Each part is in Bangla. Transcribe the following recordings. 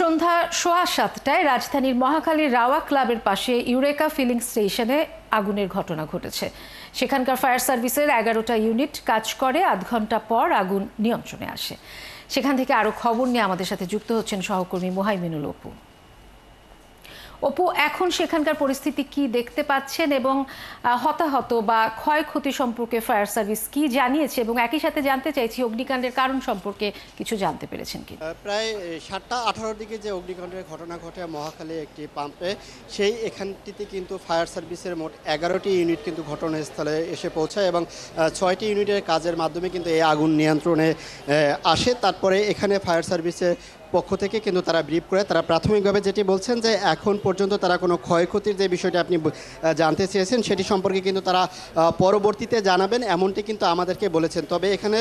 সন্ধ্যা 7:15টায় রাজধানীর মহাখালীর রাওয়া ক্লাবের পাশে ইউরেকা ফিলিং স্টেশনে আগুনের ঘটনা ঘটেছে। সেখানকার ফায়ার সার্ভিসের 11টা ইউনিট কাজ করে। আধ ঘন্টা পর আগুন নিয়ন্ত্রণে আসে। সেখান থেকে আরো খবর নিয়ে আমাদের সাথে যুক্ত হচ্ছেন সহকর্মী মোহাইমিনুল অপু। অপু, এখন সেখানকার পরিস্থিতি কি দেখতে পাচ্ছেন এবং হতাহত বা ক্ষয়ক্ষতি সম্পর্কে ফায়ার সার্ভিস কি জানিয়েছে, এবং একই সাথে জানতে চাইছি অগ্নিকাণ্ডের কারণ সম্পর্কে কিছু জানতে পেরেছেন কি? প্রায় 7:18 দিকে যে অগ্নিকাণ্ডের ঘটনা ঘটে মহাখালী একটি পাম্পে, সেই এখানটিতে কিন্তু ফায়ার সার্ভিসের মোট 11টি ইউনিট কিন্তু ঘটনাস্থলে এসে পৌঁছায় এবং 6টি ইউনিটের কাজের মাধ্যমে কিন্তু এই আগুন নিয়ন্ত্রণে আসে। তারপরে এখানে ফায়ার সার্ভিসের পক্ষ থেকে কিন্তু তারা ব্রিফ করে তারা প্রাথমিকভাবে যেটি বলছেন যে এখন পর্যন্ত তারা কোনো ক্ষয়ক্ষতির যে বিষয়টি আপনি জানতে চেয়েছেন সেটি সম্পর্কে কিন্তু তারা পরবর্তীতে জানাবেন, এমনটি কিন্তু আমাদেরকে বলেছেন। তবে এখানে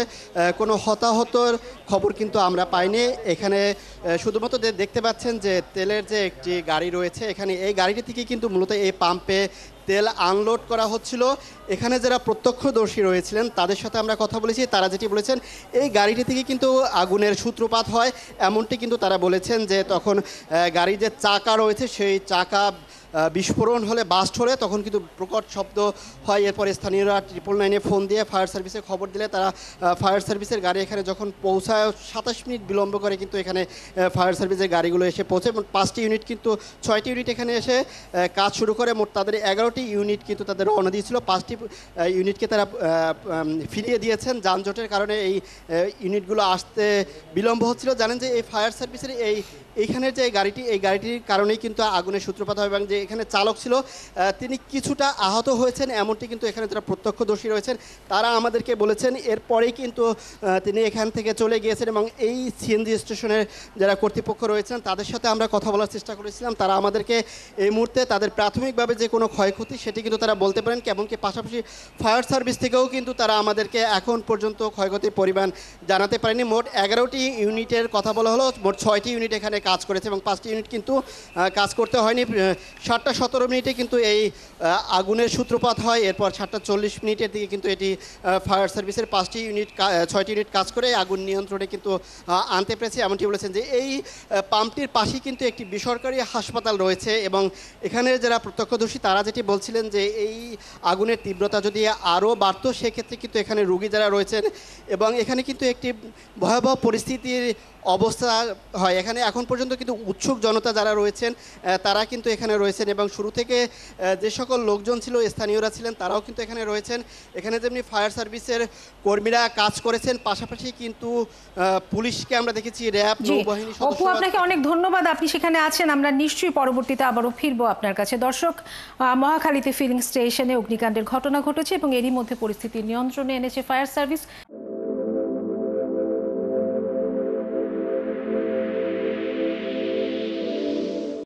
কোনো হতাহতর খবর কিন্তু আমরা পাইনি। এখানে শুধুমাত্র দেখতে পাচ্ছেন যে তেলের যে একটি গাড়ি রয়েছে, এখানে এই গাড়িটি থেকে কিন্তু মূলত এই পাম্পে তেল আনলোড করা হচ্ছিল। এখানে যারা প্রত্যক্ষদর্শী রয়েছিলেন তাদের সাথে আমরা কথা বলেছি, তারা যেটি বলেছেন এই গাড়িটি থেকে কিন্তু আগুনের সূত্রপাত হয়, এমনটি কিন্তু তারা বলেছেন যে তখন গাড়ির যে চাকা রয়েছে সেই চাকা বিস্ফোরণ হলে বাস্ট হলে তখন কিন্তু প্রকট শব্দ হয়। এরপর স্থানীয়রা 999-এ ফোন দিয়ে ফায়ার সার্ভিসে খবর দিলে তারা ফায়ার সার্ভিসের গাড়ি এখানে যখন পৌঁছায় 27 মিনিট বিলম্ব করে কিন্তু এখানে ফায়ার সার্ভিসের গাড়িগুলো এসে পৌঁছে। 5টি ইউনিট কিন্তু 6টি ইউনিট এখানে এসে কাজ শুরু করে। মোট তাদের 11টি ইউনিট কিন্তু তাদের রওনা দিয়েছিল। 5টি ইউনিটকে তারা ফিরিয়ে দিয়েছেন। যানজটের কারণে এই ইউনিটগুলো আসতে বিলম্ব হচ্ছিল। জানেন যে এই ফায়ার সার্ভিসের এইখানের যে এই গাড়িটির কারণেই কিন্তু আগুনের সূত্রপাত হয় এবং যে এখানে চালক ছিল তিনি কিছুটা আহত হয়েছেন, এমনটি কিন্তু এখানে যারা প্রত্যক্ষদর্শী রয়েছেন তারা আমাদেরকে বলেছেন। এরপরেই কিন্তু তিনি এখান থেকে চলে গিয়েছেন এবং এই সিএনজি স্টেশনের যারা কর্তৃপক্ষ রয়েছেন তাদের সাথে আমরা কথা বলার চেষ্টা করেছিলাম। তারা আমাদেরকে এই মুহূর্তে তাদের প্রাথমিকভাবে যে কোনো ক্ষয়ক্ষতি সেটি কিন্তু তারা বলতে পারেন, এমনকি পাশাপাশি ফায়ার সার্ভিস থেকেও কিন্তু তারা আমাদেরকে এখন পর্যন্ত ক্ষয়ক্ষতির পরিমাণ জানাতে পারেনি। মোট 11টি ইউনিটের কথা বলা হলো, মোট 6টি ইউনিট এখানে কাজ করেছে এবং 5টি ইউনিট কিন্তু কাজ করতে হয়নি। 7:17 কিন্তু এই আগুনের সূত্রপাত হয়। এরপর 7:40 দিকে কিন্তু এটি ফায়ার সার্ভিসের 6টি ইউনিট কাজ করে আগুন নিয়ন্ত্রণে কিন্তু আনতে পেরেছে, এমনটি বলেছেন। যে এই পাম্পটির পাশেই কিন্তু একটি বেসরকারি হাসপাতাল রয়েছে এবং এখানে যারা প্রত্যক্ষদর্শী তারা যেটি বলছিলেন যে এই আগুনের তীব্রতা যদি আরও বাড়তো সেক্ষেত্রে কিন্তু এখানে রোগী যারা রয়েছেন এবং এখানে কিন্তু একটি ভয়াবহ পরিস্থিতির অবস্থা হয়। এখানে এখন পর্যন্ত কিন্তু উৎসুক জনতা যারা রয়েছেন তারা কিন্তু এখানে রয়েছেন এবং শুরু থেকে যে সকল লোকজন ছিল, স্থানীয়রা ছিলেন, তারাও কিন্তু এখানে রয়েছেন। এখানে যেমনি ফায়ার সার্ভিসের কর্মীরা কাজ করেছেন, পাশাপাশি কিন্তু পুলিশকে আমরা দেখেছি, র্যাব, নৌবাহিনী সদস্য। অপু, আপনাকে অনেক ধন্যবাদ, আপনি সেখানে আছেন। আমরা নিশ্চয়ই পরবর্তীতে আবারও ফিরবো আপনার কাছে। দর্শক, মহাখালীতে ফিলিং স্টেশনে অগ্নিকাণ্ডের ঘটনা ঘটেছে এবং এরই মধ্যে পরিস্থিতি নিয়ন্ত্রণে এনেছে ফায়ার সার্ভিস।